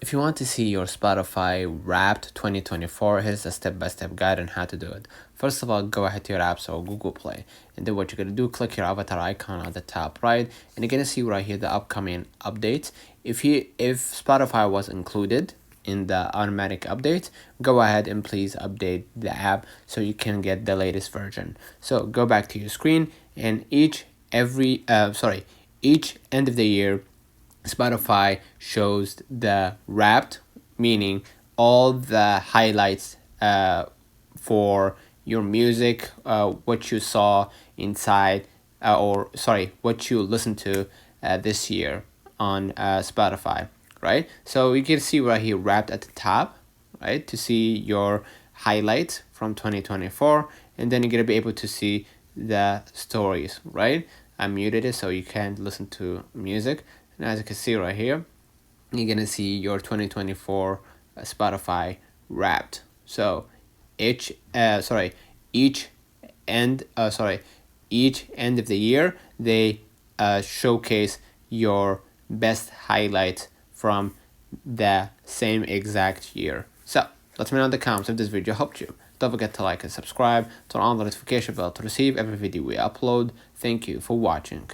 If you want to see your Spotify Wrapped 2024, here's a step-by-step guide on how to do it. First of all, go ahead to your apps or Google Play, and then what you're gonna do, click your avatar icon at the top right, and you're gonna see right here the upcoming updates. If Spotify was included in the automatic update, go ahead and please update the app so you can get the latest version. So go back to your screen, and each end of the year Spotify shows the Wrapped, meaning all the highlights for your music, what you saw inside, what you listened to this year on Spotify, right? So you can see right here Wrapped at the top, right, to see your highlights from 2024, and then you're gonna be able to see the stories, right? I muted it so you can't listen to music. And as you can see right here, you're gonna see your 2024 Spotify Wrapped. So each end of the year they showcase your best highlights from the same exact year. So let me know in the comments if this video helped you. Don't forget to like and subscribe, turn on the notification bell to receive every video we upload. Thank you for watching.